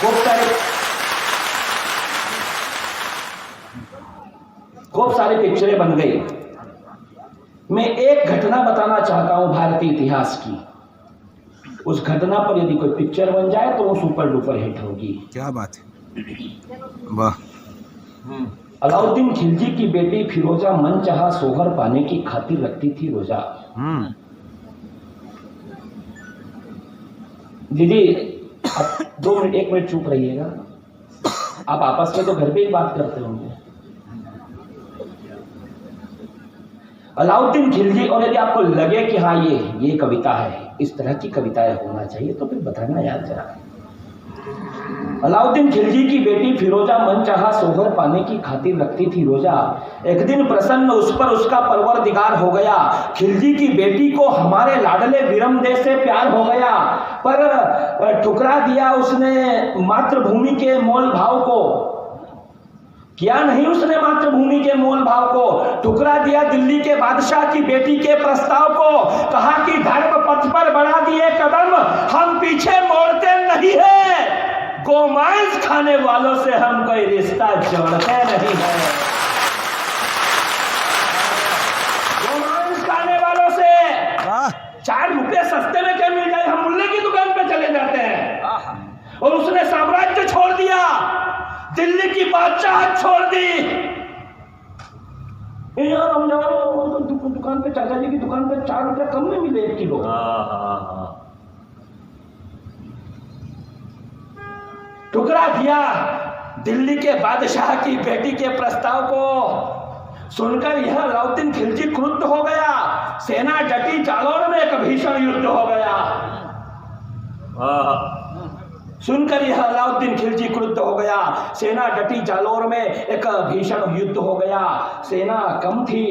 खूब सारी पिक्चरें बन गई। मैं एक घटना बताना चाहता हूं भारतीय इतिहास की। उस घटना पर यदि कोई पिक्चर बन जाए तो वो सुपर डुपर हिट होगी। क्या बात है, वाह। अलाउद्दीन खिलजी की बेटी फिरोजा मनचाहा सोहर पाने की खातिर रखती थी रोजा। दीदी आप 2 मिनट 1 मिनट चुप रहिएगा। आप आपस में तो घर पे ही बात करते होंगे। अलाउद्दीन खिलजी, और यदि आपको लगे कि हाँ ये कविता है, इस तरह की कविताएं होना चाहिए, तो फिर बताना याद जरा। अलाउद्दीन खिलजी की बेटी फिरोजा मनचाहा सोहर पाने की खातिर रखती थी रोजा। एक दिन प्रसन्न उस पर उसका परवरदिगार हो गया। खिलजी की बेटी को हमारे लाडले विरमदेव से प्यार हो गया, पर ठुकरा दिया उसने मातृभूमि के मोल भाव को। किया नहीं उसने मातृभूमि के मोल भाव को, ठुकरा दिया दिल्ली के बादशाह की बेटी के प्रस्ताव को। कहा कि धर्म पथ पर बढ़ा दिए कदम, हम पीछे मोड़ते नहीं है। गोमांस खाने वालों से हम कोई रिश्ता जोड़ते नहीं है। गोमांस खाने वालों से 4 रुपए सस्ते में क्या मिल जाए, हम मुल्ले की दुकान पे चले जाते हैं। और उसने साम्राज्य छोड़ दिया, दिल्ली की बादशाह छोड़ दी। यार हम दुकान पे, चाचा जी की दुकान पे 4 रुपए कम में मिले 1 किलो। ठुकरा दिया दिल्ली के बादशाह की बेटी के प्रस्ताव को। सुनकर यह अलाउद्दीन खिलजी क्रुद्ध हो गया। सेना डटी, जालौर में एक भीषण युद्ध हो गया। सुनकर यह अलाउद्दीन खिलजी क्रुद्ध हो गया। सेना डटी, जालौर में एक भीषण युद्ध हो गया। सेना कम थी,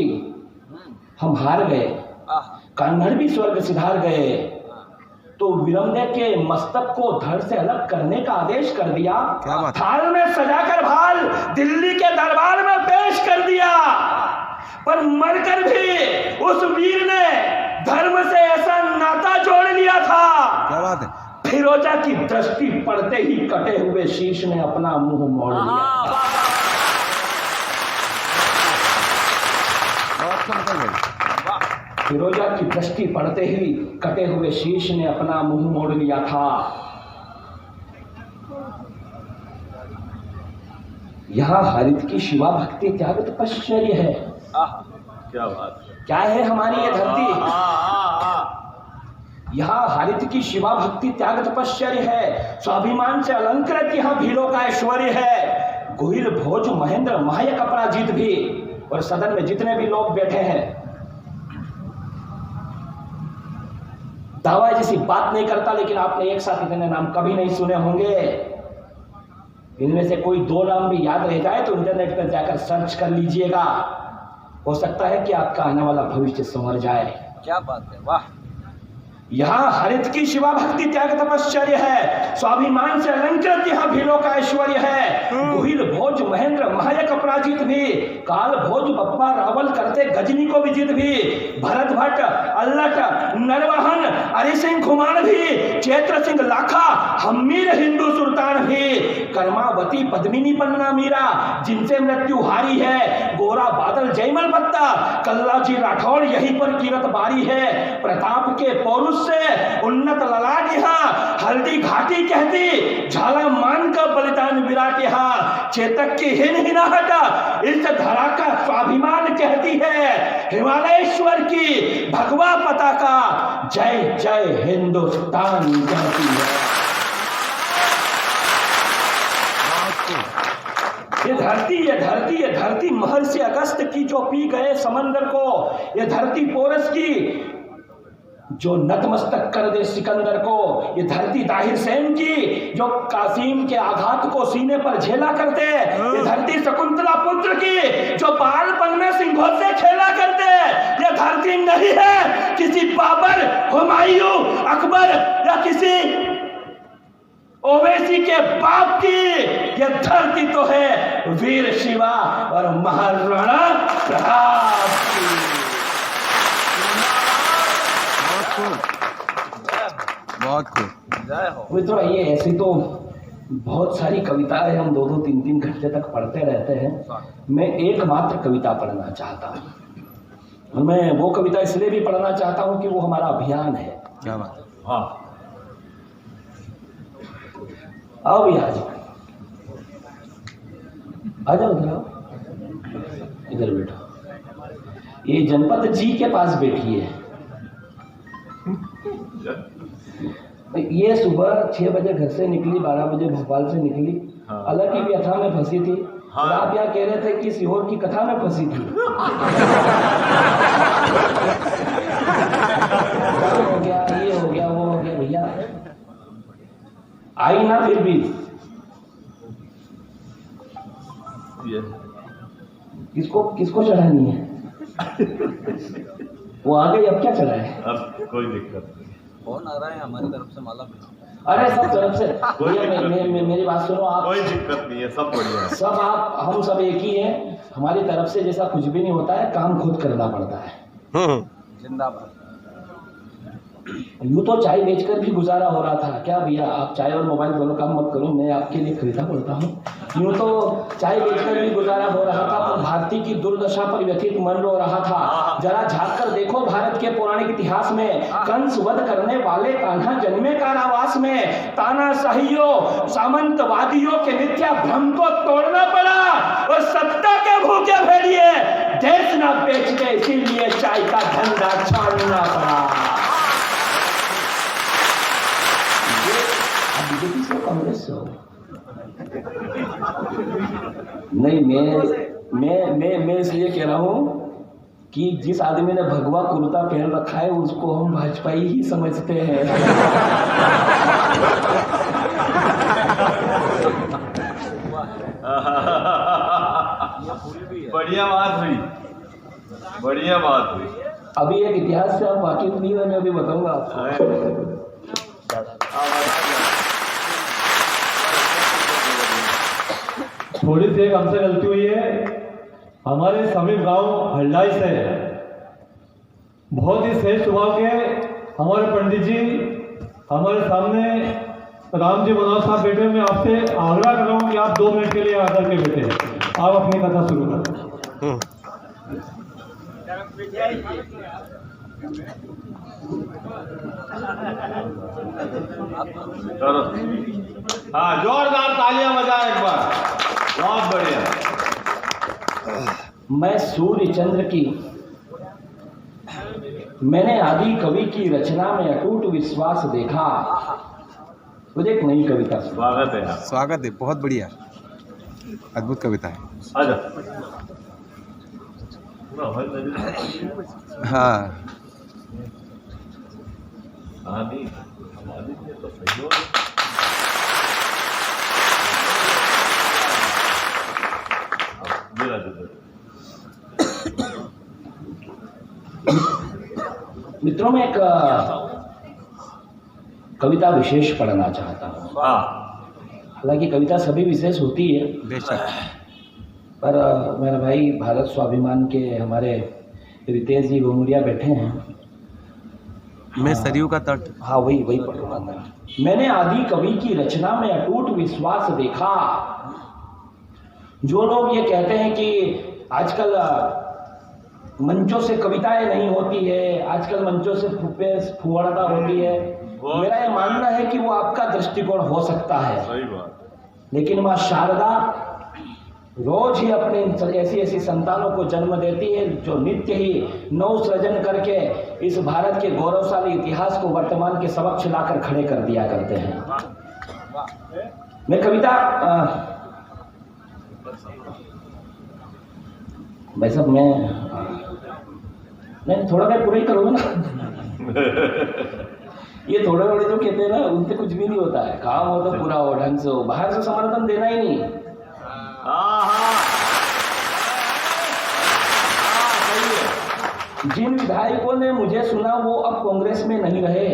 हम हार गए, कन्नड़ भी स्वर्ग सिधार गए। तो विरमदेव के मस्तक को धड़ से अलग करने का आदेश कर दिया। थाल में सजाकर भाल दिल्ली के दरबार में पेश कर दिया। पर मरकर भी उस वीर ने धर्म से ऐसा नाता जोड़ लिया था। क्या बात है। फिरोजा की दृष्टि पड़ते ही कटे हुए शीश ने अपना मुंह मोड़ लिया। फिरोजा की दृष्टि पड़ते ही कटे हुए शीश ने अपना मुंह मोड़ लिया था। यहाँ हरित की शिवा भक्ति त्याग तपश्चर्य है। क्या बात है, क्या है हमारी ये धरती। यहाँ हरित की शिवा भक्ति त्याग तपश्चर्य है। स्वाभिमान से अलंकृत यहाँ भीलों का ऐश्वर्य है। गोहिल भोज महेंद्र महायक अपराजित भी, और सदन में जितने भी लोग बैठे हैं, दावा जैसी बात नहीं करता, लेकिन आपने एक साथ इतने नाम कभी नहीं सुने होंगे। इनमें से कोई 2 नाम भी याद रह जाए तो इंटरनेट पर जाकर सर्च कर लीजिएगा। हो सकता है कि आपका आने वाला भविष्य संवर जाए। क्या बात है, वाह। यहाँ हरित की शिवा भक्ति त्याग तपश्चर्य है। स्वाभिमान से अलंकृत यहाँ भीलों का ऐश्वर्य है। गोहिल भोज महेंद्र महायक अपराजित भी, काल भोज बप्पा रावल करते गजनी को विजित भी, भरत भट्ट अल्लट नरवाहन हरि सिंह खुमान भी, चैत्र सिंह लाखा हमीर हिंदू सुल्तान भी, कर्मावती पद्मिनी पन्ना मीरा जिनसे मृत्यु हारी है, गोरा बादल जयमल बत्ता कल्लाजी राठौड़ यहीं पर कीरत बारी है, प्रताप के पौरुष से उन्नत ललाट यहाँ, हल्दी घाटी कहती झाला मान का बलिदान विराट यहाँ, चेतक की हिनाहट इस धरा का स्वाभिमान कहती है, हिमालयेश्वर की भगवा पताका जय जय हिंदुस्तान कहती है। ये धरती महर्षि अगस्त की जो पी गए समंदर को, ये धरती पोरस की जो नतमस्तक कर दे सिकंदर को, ये धरती दाहिर सेन की जो कासिम के आघात को सीने पर झेला करते, ये धरती शकुंतला पुत्र की जो बालपन में सिंहों से खेला करते, ये धरती नहीं है किसी बाबर हुमायूं अकबर या किसी ओवैसी के बाप की, ये धरती तो है वीर शिवा और महाराणा प्रताप की। बहुत खूब। मित्रों, ये ऐसी तो बहुत सारी कविताएं हम 2-2, 3-3 घंटे तक पढ़ते रहते हैं। मैं एकमात्र कविता पढ़ना चाहता हूँ। मैं वो कविता इसलिए भी पढ़ना चाहता हूँ कि वो हमारा अभियान है। क्या बात है। हाँ आओ भैया आ जाओ, इधर आओ, इधर बैठो। ये जनपद जी के पास बैठी है। ये सुबह 6 बजे घर से निकली, 12 बजे भोपाल से निकली। हाँ। अलग की व्यथा में फंसी थी। हाँ। और आप यहाँ कह रहे थे कि सीहोर की कथा में फंसी थी। हो गया, ये हो गया, वो हो गया। भैया आई ना फिर भी ये किसको किसको चढ़ानी है? वो आ गई, अब क्या चढ़ाए? अब कोई दिक्कत नहीं। फोन आ रहा है हमारी तरफ से, माला अरे सब तरफ से भैया मेरी बात सुनो आप। कोई दिक्कत नहीं है, सब बढ़िया है। सब आप हम सब एक ही हैं। हमारी तरफ से जैसा कुछ भी नहीं होता है, काम खुद करना पड़ता है। जिंदाबाद। यूं तो चाय बेचकर भी गुजारा हो रहा था। क्या भैया आप चाय और मोबाइल दोनों काम मत करो, मैं आपके लिए कविता पढ़ता हूँ। यूं तो चाय बेचकर भी गुजारा हो रहा था, पर भारती की दुर्दशा पर व्यथित मन रो रहा था। जरा झांक कर देखो भारत के पौराणिक इतिहास में, कंस वध करने वाले कान्हा जन्मे कारावास में। तानाशाहियों सामंतवादियों के मिथ्या भ्रम को तोड़ना पड़ा और सत्ता के भूखे भेड़िए देश न बेचते, इसीलिए चाय का धंधा छोड़ना पड़ा। बीजेपी से कांग्रेस से हो? नहीं, मैं इसलिए कह रहा हूँ कि जिस आदमी ने भगवा कुर्ता पहन रखा है उसको हम भाजपाई ही समझते हैं। बढ़िया बात हुई, बढ़िया बात हुई। अभी एक इतिहास से आप वाकिफ नहीं हो, मैं अभी बताऊंगा आपको। थोड़ी सी एक हमसे गलती हुई है। हमारे समीप गांव हल्लाई से बहुत ही श्रेष्ठ स्वभाव के हमारे पंडित जी हमारे सामने राम जी मनोज साहब बैठे। मैं आपसे आग्रह कर रहा हूँ कि आप 2 मिनट के लिए आकर के बैठे, आप अपनी कथा शुरू करें। चलो, हाँ जोरदार तालियां बजाएं एक बार। बहुत बढ़िया। मैं सूर्य चंद्र की, मैंने आदि कवि की रचना में अटूट विश्वास देखा। मुझे एक नई कविता सुना। स्वागत है आप। स्वागत है, बहुत बढ़िया, अद्भुत कविता है। आजा। हाँ आदि तो सही हो। मित्रों में एक कविता विशेष पढ़ना चाहता हूँ। हालांकि कविता सभी विशेष होती है, बेशक। पर मेरा भाई भारत स्वाभिमान के हमारे रितेश जी गोमुरिया बैठे हैं। मैं सरयू का तट। हाँ वही पढ़ूंगा मैं। मैंने आदि कवि की रचना में अटूट विश्वास देखा। जो लोग ये कहते हैं कि आजकल मंचों से कविताएं नहीं होती है, आजकल मंचों से फुहारता होती है, मेरा ये मानना है कि वो आपका दृष्टिकोण हो सकता है। सही बात। लेकिन माँ शारदा रोज ही अपने ऐसी ऐसी संतानों को जन्म देती है जो नित्य ही नव सृजन करके इस भारत के गौरवशाली इतिहास को वर्तमान के समक्ष लाकर खड़े कर दिया करते हैं। मैं कविता भाई साहब मैं थोड़ा मैं पूरा ही करूँगा ना। ये थोड़े थोड़े जो कहते हैं ना उनसे कुछ भी नहीं होता है। काम हो तो पूरा हो, ढंग से हो, बाहर से समर्थन देना ही नहीं। जिन विधायकों ने मुझे सुना वो अब कांग्रेस में नहीं रहे।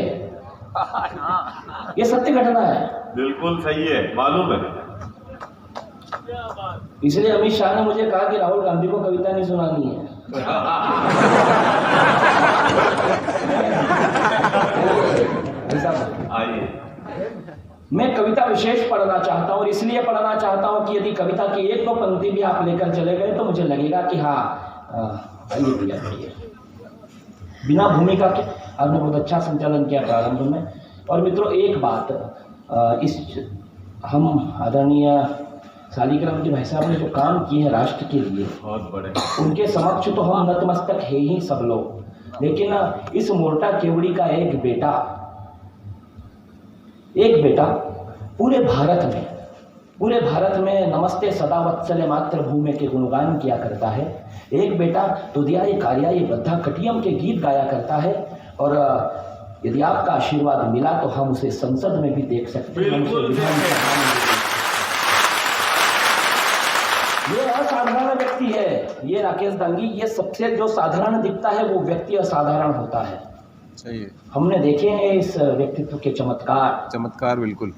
ये सत्य घटना है। बिल्कुल सही है, मालूम है। इसलिए अमित शाह ने मुझे कहा कि राहुल गांधी को कविता नहीं सुनानी है। आइए। मैं कविता विशेष पढ़ना चाहता हूँ और इसलिए पढ़ना चाहता हूँ कि यदि कविता की एक दो पंक्ति भी आप लेकर चले गए तो मुझे लगेगा कि हाँ ये भैया बिना भूमिका के आपने बहुत अच्छा संचालन किया प्रारंभ में। और मित्रों एक बात, इस हम आदरणीय शालिग्राम जी भाई साहब ने जो काम किए हैं राष्ट्र के लिए बहुत बड़े, उनके उनके समक्ष तो हम नतमस्तक है ही सब लोग, लेकिन इस मोर्टा केवड़ी का एक बेटा पूरे भारत में नमस्ते सदा वत्सले मातृभूमि के गुणगान किया करता है। एक बेटा तुदियाई कार्याई बद्धा कटियम के गीत गाया करता है। और यदि आपका आशीर्वाद मिला तो हम उसे संसद में भी देख सकते हैं। ये असाधारण व्यक्ति है, ये राकेश दांगी। ये सबसे जो साधारण दिखता है वो व्यक्ति असाधारण होता है। सही है, हमने देखे हैं इस व्यक्तित्व के चमत्कार। बिल्कुल।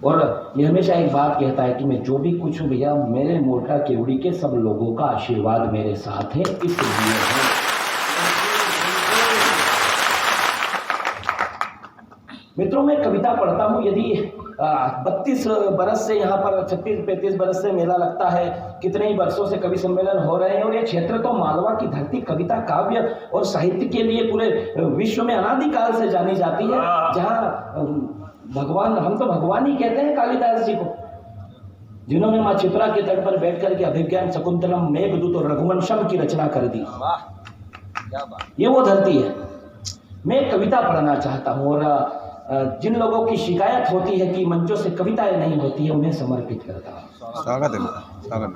और ये हमेशा एक बात कहता है कि मैं जो भी कुछ हूँ भैया, मेरे मोर्टा केवड़ी के सब लोगों का आशीर्वाद मेरे साथ है, इसलिए है। मित्रों मैं कविता पढ़ता हूँ। यदि 32 बरस से यहाँ पर 36-35 बरस से मेला लगता है, कितने ही वर्षों से कवि सम्मेलन हो रहे हैं और ये क्षेत्र तो मालवा की धरती कविता काव्य और साहित्य के लिए पूरे विश्व में अनादिकाल से जानी जाती है। जहाँ भगवान, हम तो भगवान ही कहते हैं कालिदास जी को, जिन्होंने माँ चित्रा के तट पर बैठ करके अभिज्ञान शकुंतलम मेघदूत और रघुवंशम की रचना कर दी। क्या बात। ये वो धरती है। मैं कविता पढ़ना चाहता हूँ और जिन लोगों की शिकायत होती है कि मंचों से कविताएं नहीं होती है, उन्हें समर्पित करता हूँ। स्वागत है।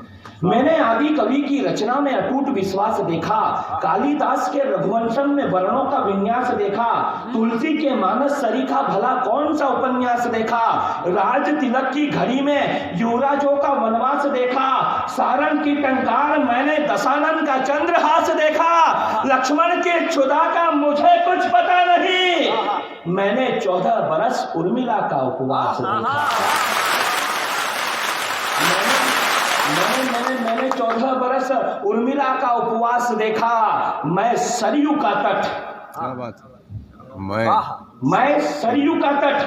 मैंने आदि कवि की रचना में अटूट विश्वास देखा, कालिदास के रघुवंशम में वर्णों का विन्यास देखा, तुलसी के मानस सरीखा भला कौन सा उपन्यास देखा, राज तिलक की घड़ी में युवराजों का वनवास देखा, सारण की टंकार मैंने दशानन का चंद्रहास देखा, लक्ष्मण के क्षुधा का मुझे कुछ पता नहीं, मैंने 14 बरस उर्मिला का उपवास देखा। मैंने 14 बरस उर्मिला का उपवास देखा। मैं सरयू का तट, क्या बात है। मैं सरयू का तट।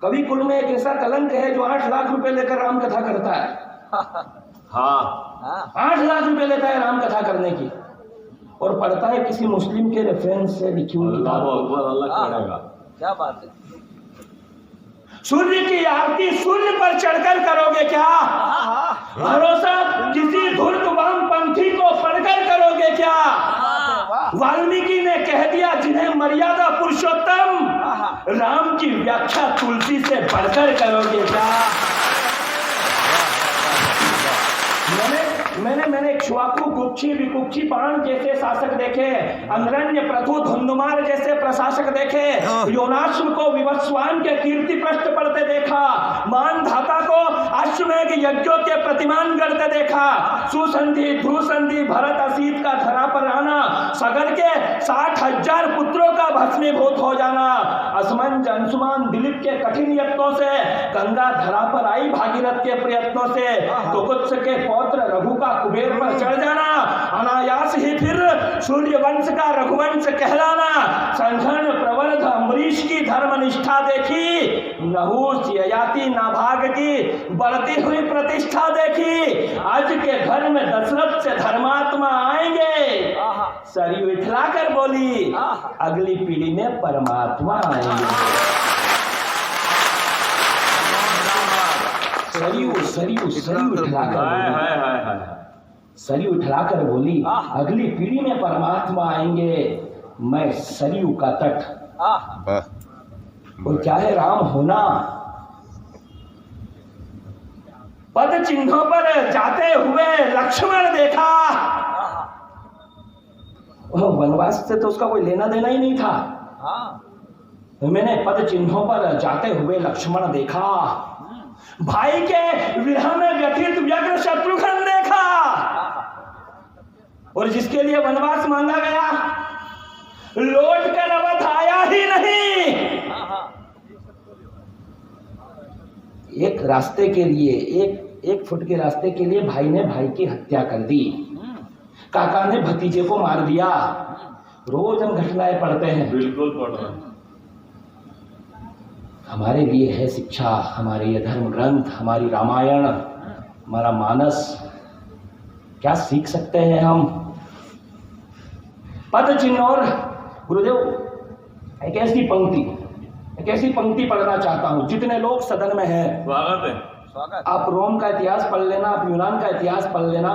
कवि कुल में एक ऐसा कलंक है जो 8 लाख रुपए लेकर राम कथा करता है। हाँ 8 लाख रुपए लेता है राम कथा करने की और पढ़ता है किसी मुस्लिम के रेफरेंस से लिखी हुई किताब। क्या बात है। सूर्य की आरती सूर्य पर चढ़कर करोगे क्या? भरोसा किसी धूर्त वामपंथी को पढ़कर करोगे क्या? वाल्मीकि ने कह दिया जिन्हें मर्यादा पुरुषोत्तम, राम की व्याख्या तुलसी से बढ़कर करोगे क्या? मैंने क्षुवाकु कुक्षी विकुक्षी बाण जैसे शासक देखे, अंगरण्य प्रथु धुंधुमार जैसे प्रशासक देखे, योनाश्व को विवस्वान के कीर्ति पृष्ठ पढ़ते देखा, मानधाता को अश्वमेघ यज्ञों के प्रतिमान करते देखा, सुसंधि ध्रुसंधि भरत असीत का धरा पर आना, सगर के 60,000 पुत्रों का भस्मीभूत हो जाना, असमंज अंशुमान दिलीप के कठिन यत्नों से गंगा धरा पर आई भागीरथ के प्रयत्नों से, कुकुत्स के पौत्र रघु का कुबेर पर चढ़ जाना, अनायास ही फिर सूर्यवंश का रघुवंश कहलाना, संघन प्रवर्ध अम्बरीश की धर्मनिष्ठा देखी, नहुष ययाति नाभाग की बढ़ती हुई प्रतिष्ठा देखी, आज के घर में दशरथ से धर्मात्मा आएंगे, सरयू इठलाकर बोली अगली पीढ़ी में परमात्मा आएंगे। सरयू उठलाकर बोली अगली पीढ़ी में परमात्मा आएंगे। मैं सरयू का तट, और क्या है राम होना, पद चिन्हों पर जाते हुए लक्ष्मण देखा। वनवास से तो उसका कोई लेना देना ही नहीं था। मैंने पद चिन्हों पर जाते हुए लक्ष्मण देखा, भाई के विरह में व्यथित व्यग्र शत्रुघ्न देखा, और जिसके लिए वनवास मांगा गया लौट कर अवध आया ही नहीं। एक रास्ते के लिए, एक फुट के रास्ते के लिए भाई ने भाई की हत्या कर दी, काका ने भतीजे को मार दिया। रोज हम घटनाएं पढ़ते हैं। बिल्कुल पढ़ रहे हैं। हमारे लिए है शिक्षा, हमारे ये धर्म ग्रंथ, हमारी रामायण, हमारा मानस, क्या सीख सकते हैं हम? पद चिन्ह। और गुरुदेव एक ऐसी पंक्ति पढ़ना चाहता हूं, जितने लोग सदन में हैं, स्वागत है। स्वागत। आप रोम का इतिहास पढ़ लेना, आप यूनान का इतिहास पढ़ लेना,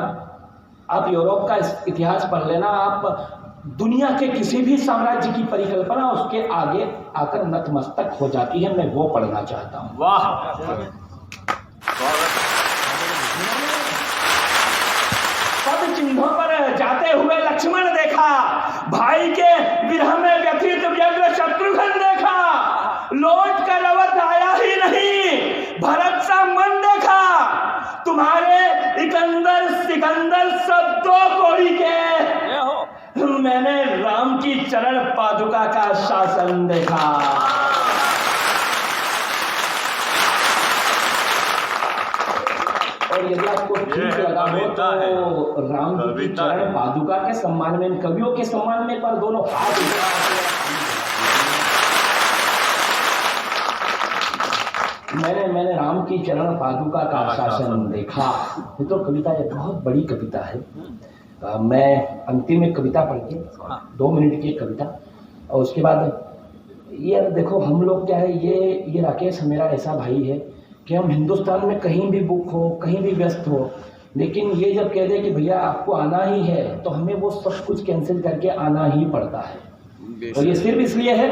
आप यूरोप का इतिहास पढ़ लेना, आप दुनिया के किसी भी साम्राज्य की परिकल्पना उसके आगे आकर नतमस्तक हो जाती है। मैं वो पढ़ना चाहता हूं। वाह। पद चिन्हों पर जाते हुए लक्ष्मण देखा, भाई के विरह में व्यथित व्यग्र शत्रुघ्न देखा, लौट कर अवध आया ही नहीं, भरत सा मन देखा, तुम्हारे सिकंदर सब दो कोड़ी के, मैंने राम की चरण पादुका का शासन देखा। और यदि आपको ठीक लगा हो तो राम जी की चरण पादुका के सम्मान में, कवियों के सम्मान में पर दोनों हाथ मैंने राम की चरण पादुका का शासन देखा। ये तो कविता है, बहुत बड़ी कविता है। मैं अंतिम एक कविता पढ़ के 2 मिनट की कविता, और उसके बाद ये देखो, हम लोग क्या है, ये राकेश मेरा ऐसा भाई है कि हम हिंदुस्तान में कहीं भी बुक हो, कहीं भी व्यस्त हो, लेकिन ये जब कह दे कि भैया आपको आना ही है, तो हमें वो सब कुछ कैंसिल करके आना ही पड़ता है। और ये सिर्फ इसलिए है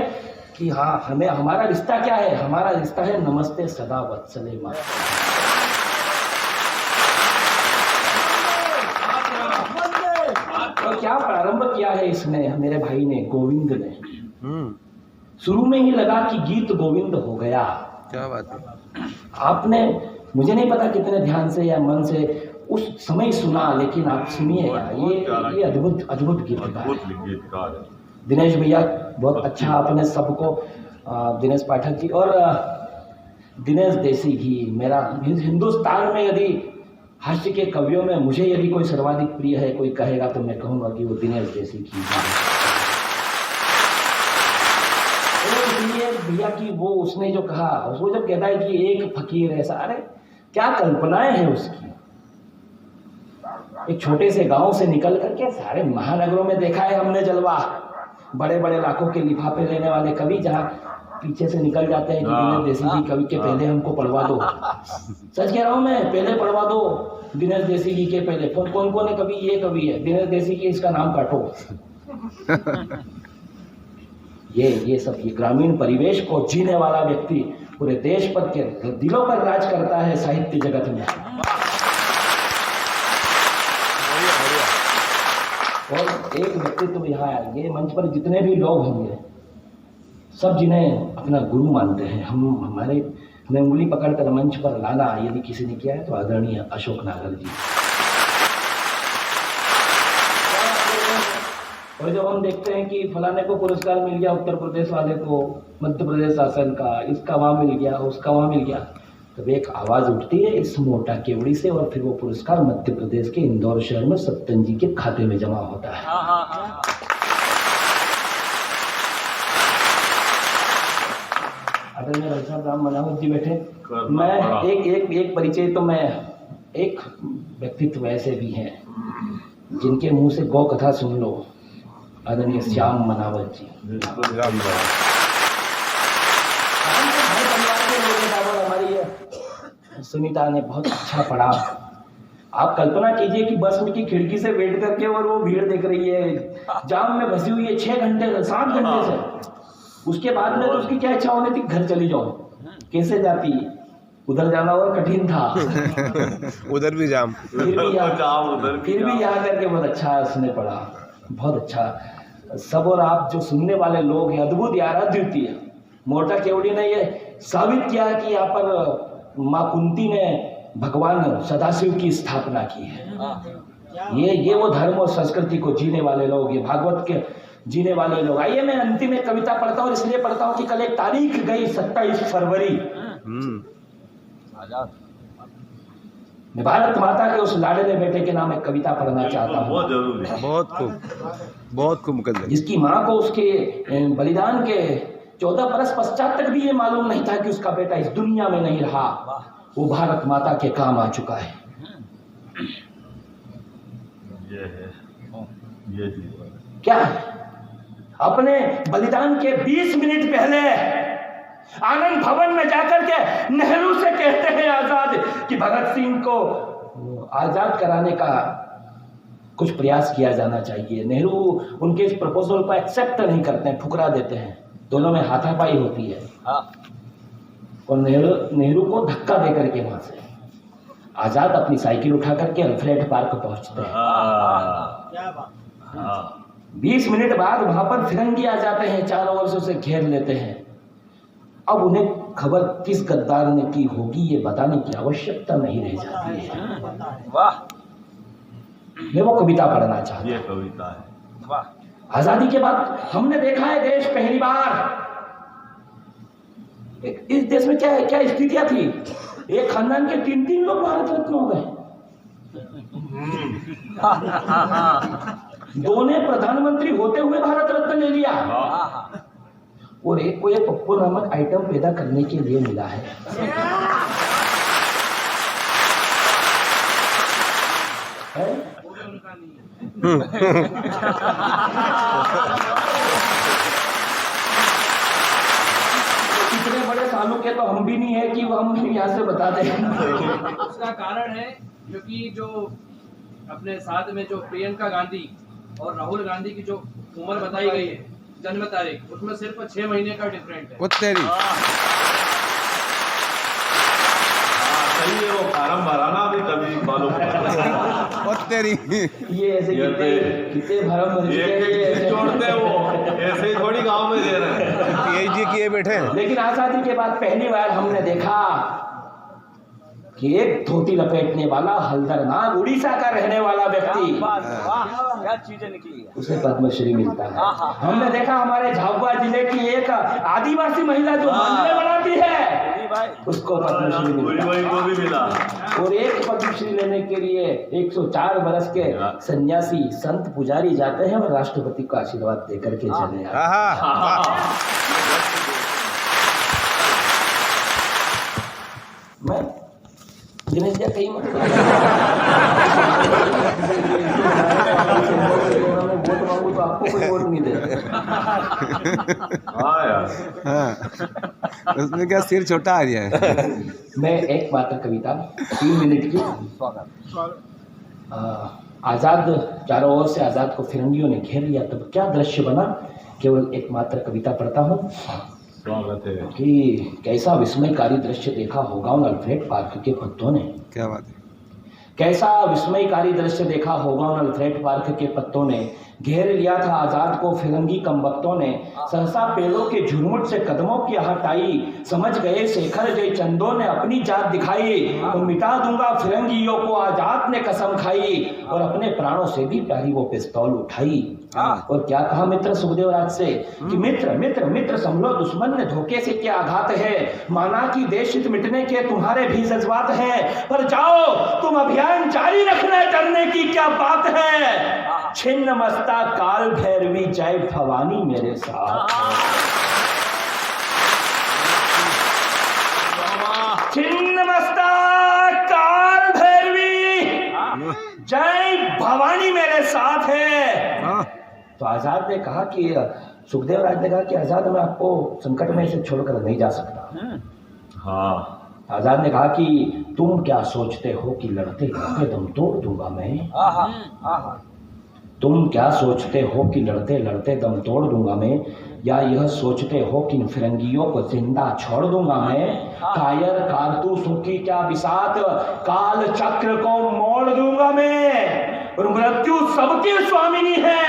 कि हाँ, हमारा रिश्ता क्या है? हमारा रिश्ता है नमस्ते सदा वत्सले माँ। तो क्या प्रारंभ किया है इसने, मेरे भाई ने, गोविंद ने। शुरू में ही लगा कि गीत गोविंद हो गया। क्या बात है। आपने, मुझे नहीं पता कितने ध्यान से या मन से उस समय सुना, लेकिन आप सुनिएगा, ये अद्भुत गीतकार है। दिनेश भैया बहुत अच्छा, आपने सबको, दिनेश पाठक जी और दिनेश देसी घी, मेरा हिंदुस्तान में यदि हास्य के कवियों में मुझे यदि कोई सर्वाधिक प्रिय है, कोई कहेगा तो मैं कहूँगा कि वो दिनेश देसी घी है। इसलिए भैया की वो उसने जो कहा, उसको जब कहता है कि एक फकीर ऐसा, अरे क्या कल्पनाएं हैं उसकी। एक छोटे से गांव से निकल करके सारे महानगरों में देखा है हमने जलवा, बड़े बड़े लाखों के लिफाफे लेने वाले कवि जहाँ पीछे से निकल जाते हैं कि दिनेश देसी जी कवि के पहले हमको पढ़वा दो। सच कह रहा हूँ मैं, पहले पढ़वा दो दिनेश देसी जी के पहले। कौन है कवि? ये कवि है दिनेश देसी की, इसका नाम काटो। ये सब, ये ग्रामीण परिवेश को जीने वाला व्यक्ति पूरे देश पर के दिलों पर राज करता है साहित्य जगत में। और एक व्यक्तित्व यहाँ आएंगे मंच पर, जितने भी लोग होंगे सब जिन्हें अपना गुरु मानते हैं, हमें उंगली पकड़कर मंच पर लाना यदि किसी ने किया है तो आदरणीय अशोक नागर जी। और जब हम देखते हैं कि फलाने को पुरस्कार मिल गया, उत्तर प्रदेश वाले को, मध्य प्रदेश शासन का, इसका वहाँ मिल गया, उसका वहाँ मिल गया, तब एक आवाज़ उठती है इस मोटा केवड़ी से, और फिर वो पुरस्कार मध्य प्रदेश के इंदौर शहर में सत्तन जी के खाते में जमा होता है। आदरणीय भाई साहब राम मनावत जी बैठे, मैं एक परिचय, तो मैं एक व्यक्तित्व ऐसे भी हैं जिनके मुंह से गौ कथा सुन लो, आदरणीय श्याम मनावत जी। हमारी सुनीता ने बहुत अच्छा पढ़ा। आप कल्पना कीजिए कि बस में की खिड़की से बैठ करके और वो भीड़ देख रही है, जाम में फंसी हुई है 6 घंटे 7 घंटे से। उसके बाद में तो उसकी क्या इच्छा होनी थी, घर चली जाओ। कैसे जाती, उधर जाना और कठिन था। उधर भी जाम, फिर भी यहाँ करके बहुत अच्छा उसने पढ़ा, बहुत अच्छा सब। और आप जो सुनने वाले लोग हैं, अद्भुत यार, अद्वितीय। मोटा केवड़ी ने ये साबित किया कि यहाँ पर माँ कुंती ने भगवान सदाशिव की स्थापना की है। ये वो धर्म और संस्कृति को जीने वाले लोग, ये भागवत के जीने वाले लोग। आइए मैं अंतिम एक कविता पढ़ता हूँ, इसलिए पढ़ता हूँ कि कल एक तारीख गई 27 फरवरी। मैं भारत माता के उस लाडले बेटे के नाम एक कविता पढ़ना चाहता हूँ। बहुत जरूरी है। बहुत खूब मुकद्दर। जिसकी माँ को उसके बलिदान के 14 बरस पश्चात तक भी ये मालूम नहीं था कि उसका बेटा इस दुनिया में नहीं रहा, वो भारत माता के काम आ चुका है। ये है, ये चीज है। क्या है? अपने बलिदान के 20 मिनट पहले आनंद भवन में जाकर के नेहरू से कहते हैं आजाद कि भगत सिंह को आजाद कराने का कुछ प्रयास किया जाना चाहिए। नेहरू उनके इस प्रपोजल को एक्सेप्ट नहीं करते हैं, ठुकरा देते हैं, दोनों में हाथापाई होती है। और नेहरू को धक्का देकर के वहां से आजाद अपनी साइकिल उठा करके अल्फ्रेड पार्क पहुंचते हैं। 20 मिनट बाद वहां पर फिरंगी आ जाते हैं, चारों ओर से उसे घेर लेते हैं। अब उन्हें खबर किस गद्दार ने की होगी ये बताने की आवश्यकता नहीं रह जाती है। वाह, मैं वो कविता पढ़ना चाहता हूं। ये कविता है। वाह, आजादी के बाद हमने देखा है देश पहली बार, इस देश में क्या स्थितियां थी। एक खानदान के 3 लोग भारत रत्न हो गए। 2 ने प्रधानमंत्री होते हुए भारत रत्न ले लिया, और एक को ये पप्पू नामक आइटम पैदा करने के लिए मिला है। इतने बड़े सालों के तो हम भी नहीं है कि वो हम यहाँ से बता दें। उसका कारण है क्योंकि जो अपने साथ में जो प्रियंका गांधी और राहुल गांधी की जो उम्र बताई गई है, जन्म तारीख, उसमें सिर्फ 6 महीने का डिफरेंट है। वो तेरी सही है, वो फार्म भराना भी कभी मालूम पड़ा। वो तेरी ये ऐसे कितने भरम भर एक जोड़ते हैं, वो ऐसे ही थोड़ी गांव में दे रहे हैं। पीएचडी किए बैठे हैं। लेकिन आजादी के बाद पहली बार हमने देखा कि एक धोती लपेटने वाला हल्दरनाग उड़ीसा का रहने वाला व्यक्ति, क्या चीजें निकली है। उसे पद्मश्री मिलता है। हमने देखा हमारे झाबुआ जिले की एक आदिवासी महिला जो मंदिर बनाती है, उसको पद्मश्री मिलता है। को भी मिला। और एक पद्मश्री लेने के लिए 104 वर्ष के सन्यासी संत पुजारी जाते हैं और राष्ट्रपति को आशीर्वाद देकर के चले आते हैं। मैं दिनेश जी कहीं वोट मांगू तो आपको कोई वोट नहीं दे। हाँ यार, हाँ, उसने क्या सिर छोटा आ गया है। मैं एक मात्र कविता 3 मिनट की। आजाद, चारों ओर से आजाद को फिरंगियों ने घेर लिया, तब क्या दृश्य बना। केवल एक मात्र कविता पढ़ता हूँ स्वागत है। कि कैसा विस्मयकारी दृश्य देखा होगा उन अल्फ्रेड पार्क के पत्तों ने। क्या बात है। कैसा विस्मयकारी दृश्य देखा होगा उन अल्फ्रेड पार्क के पत्तों ने। घेर लिया था आजाद को फिरंगी कमबख्तों ने। सहसा पेड़ों के झुरमुट से कदमों की हटाई, समझ गए शेखर जय चंदों ने अपनी जात दिखाई। और मिटा दूंगा फिरंगियों को आजाद ने कसम खाई, और अपने प्राणों से भी प्यारी वो पिस्तौल उठाई। और क्या कहा मित्र सुखदेव राज से कि मित्र मित्र मित्र संभलो, दुश्मन ने धोखे से क्या आघात है। माना कि देश हित मिटने के तुम्हारे भी जज्बात हैं, पर जाओ तुम अभियान जारी रखना, डरने की क्या बात है। छिन्न मस्ता काल भैरवी जय भवानी मेरे साथ। छिन्न मस्ता काल भैरवी जय भवानी मेरे साथ है। तो आजाद ने कहा कि सुखदेव राज ने कहा कि आजाद, मैं आपको संकट में से छोड़कर नहीं जा सकता। हाँ, आजाद ने कहा कि तुम क्या सोचते हो कि लड़ते लड़ते दम तोड़ दूंगा मैं। तुम क्या सोचते हो कि लड़ते लड़ते दम तोड़ दूंगा मैं, या यह सोचते हो कि इन फिरंगियों को जिंदा छोड़ दूंगा मैं। कायर कारतूसों की क्या बिसात, काल चक्र को मोड़ दूंगा मैं। और मृत्यु सबकी स्वामिनी है,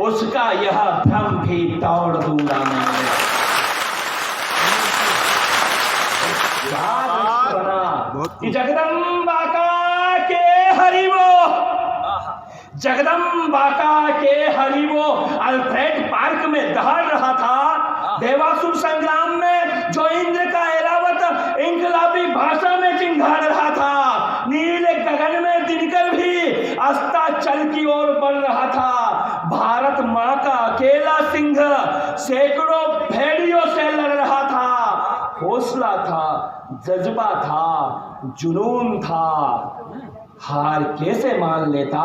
उसका यह भ्रम भी तोड़ दूंगा मैं। जगदम्बा का के हरिवो, जगदम्बा का के हरिवो अल्फ्रेड पार्क में दहाड़ रहा था। देवासुर संग्राम में जो इंद्र का ऐरावत इंकलाबी भाषा में चिंगाड़ रहा था। नीले गगन में दिनकर भी अस्ताचल की ओर बढ़ रहा था। भारत माँ का अकेला सिंह सैकड़ों भेड़ियों से जज्बा था, जुनून था, हार कैसे मान लेता,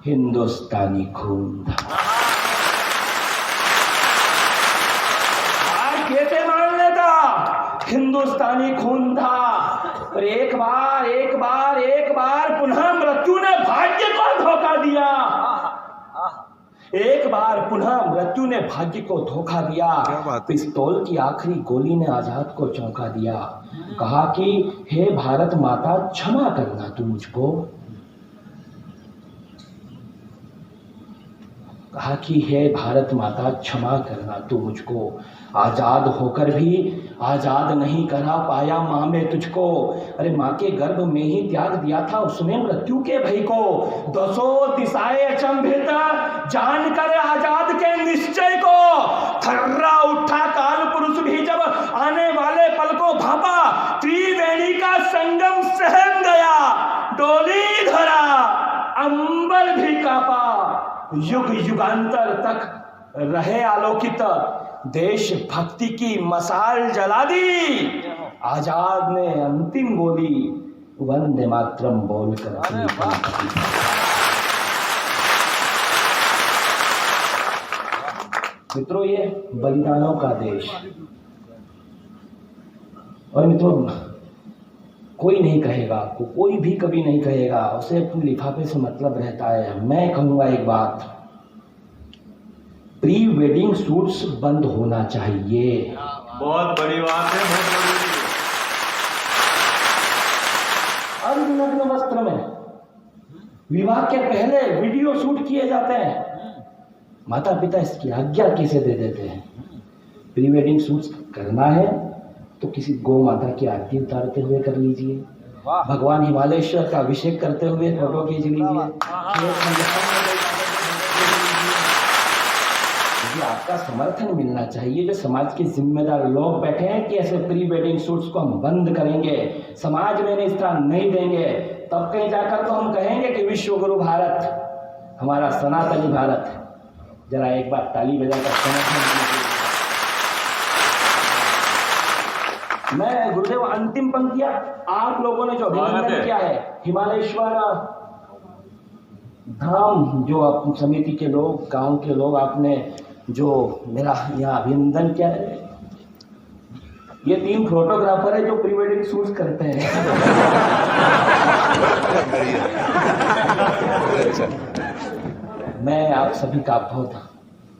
हिंदुस्तानी खून था। हार कैसे मान लेता, हिंदुस्तानी खून था। पर एक बार पुनः मृत्यु ने भाग्य को धोखा दिया। एक बार पुनः मृत्यु ने भाग्य को धोखा दिया। पिस्तौल की आखिरी गोली ने आजाद को चौंका दिया। कहा कि हे भारत माता क्षमा करना तू मुझको। कहा कि हे भारत माता क्षमा करना तू मुझको। आजाद होकर भी आजाद नहीं करा पाया माँ में तुझको। अरे माँ के गर्भ में ही त्याग दिया था उसने मृत्यु के भय को। दसों दिशाएं अचंभित जानकर आजाद के निश्चय को। थर्रा उठा काल पुरुष भी जब आने वाले पल को भापा। त्रिवेणी का संगम सहम गया, डोली धरा, अंबर भी कापा। युग युगांतर तक रहे आलोकित, देश भक्ति की मसाल जला दी। आजाद ने अंतिम बोली वंदे मातरम बोलकर। मित्रों, ये बलिदानों का देश। और मित्रों, कोई नहीं कहेगा आपको, कोई भी कभी नहीं कहेगा, उसे अपने लिफाफे से मतलब रहता है। मैं कहूंगा एक बात, प्री वेडिंग सूट्स बंद होना चाहिए। बहुत बड़ी बात है, बहुत बड़ी। अर्धनग्न वस्त्र में विवाह के पहले वीडियो शूट किए जाते हैं। माता पिता इसकी आज्ञा किसे दे देते हैं? प्री वेडिंग शूट्स करना है तो किसी गौ माता की आरती उतारते हुए कर लीजिए, भगवान हिमालयेश्वर का अभिषेक करते हुए फोटो खींच लीजिए। आपका समर्थन मिलना चाहिए। जो समाज के जिम्मेदार लोग बैठे हैं कि ऐसे प्री वेडिंग शूट्स को हम बंद करेंगे, समाज में इस तरह नहीं देंगे, तब कहीं जाकर तो हम कहेंगे कि विश्व गुरु भारत, हमारा सनातनी भारत। जरा एक बार ताली बजाकर समर्थन कीजिए। मैं गुरुदेव अंतिम पंक्तियां आप लोगों ने जो अभिनंदन किया है, हिमालयेश्वर धाम जो समिति के लोग, गांव के लोग, आपने जो मेरा यहाँ अभिनंदन किया है, ये 3 फोटोग्राफर है जो प्री वेडिंग शूट्स करते हैं। मैं आप सभी का बहुत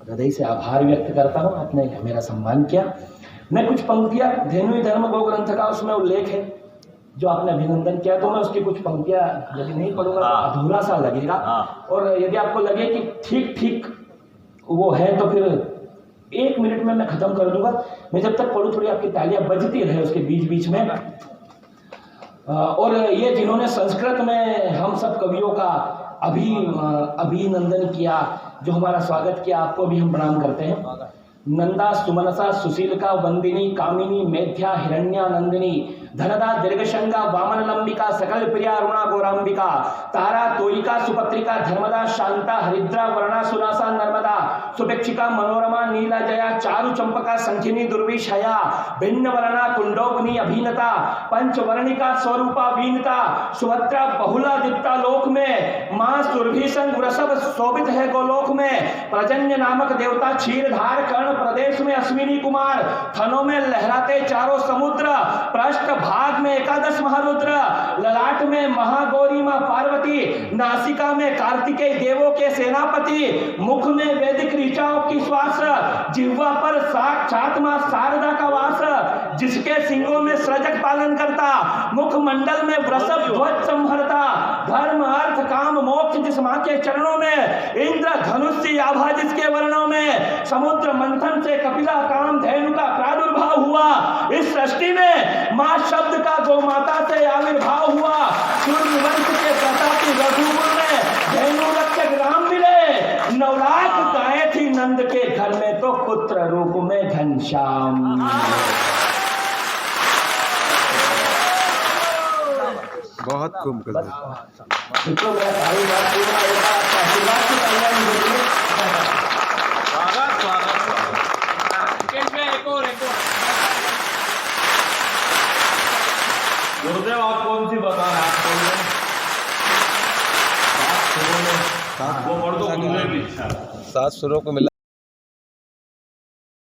हृदय से आभार व्यक्त करता हूँ, आपने मेरा सम्मान किया। मैं कुछ पंक्तियां, धेनु धर्म गो ग्रंथ का उसमें उल्लेख है जो आपने अभिनंदन किया, तो मैं उसकी कुछ पंक्तियां यदि नहीं पढ़ूंगा तो अधूरा सा लगेगा। और यदि आपको लगे कि ठीक ठीक वो है तो फिर 1 मिनट में मैं खत्म कर दूंगा। मैं जब तक पढ़ूं थोड़ी आपकी तालियां बजती रहे उसके बीच बीच में। और ये जिन्होंने संस्कृत में हम सब कवियों का अभिनंदन किया, जो हमारा स्वागत किया, आपको भी हम प्रणाम करते हैं। नंदा सुमनसा सुशीलका वंदिनी कामिनी मेध्या हिरण्या नंदिनी धनदा दीर्घशंगा वामन लंबिका सकल प्रिया अरुणा गौरांबिका तारा तोयिका सुपत्रिका धर्मदा शांता हरिद्रा वर्णा सुनासा नर्मदा सुपेक्षिका मनोरमा नीला जया चारु चंपका संखिनी दुर्विषया भिन्न वर्णा कुंडोगनी अभिनता पंचवर्णिका स्वरूपा वीनता सुभद्रा बहुला दीप्ता लोक में मां सुरभिसंग वृषभ शोभित है गोलोक में प्रजन्य नामक देवता क्षीरधार कर्ण प्रदेश में अश्विनी कुमार थनों में लहराते चारों समुद्र पृष्ठ भाग में एकादश महारुद्र ललाट में महागौरी मां पार्वती नासिका में कार्तिकेय देवों के सेनापति मुख में वैदिक ऋचाओं की श्वास जिह्वा पर साक्षात मां शारदा का वास जिसके सिंगों में सृजक पालन करता मुख मंडल में वृषभ ध्वज संहरता धर्म अर्थ काम मोक्ष जिस मां के चरणों में इंद्र धनुष आभा जिसके वर्णों में समुद्र मंथन से कपिला काम धेनु का प्रादुर्भाव हुआ इस सृष्टि में मां शब्द का गौ माता से आविर्भाव हुआ सूर्यवंश के प्रतापी रघुकुल में धेनु रक्षक राम मिले 9 लाख गायें थी नंद के घर में तो पुत्र रूप में घनश्याम। बहुत खूब तो मैं सारी बात पूरा एक बार आशीर्वाद की तैयारी करिए। स्वागत स्वागत। गुरुदेव आप कौन सी बता रहे हैं? आप कौन से 7 सुरों में वो पढ़ दो गुरुदेव की इच्छा। 7 सुरों को मिला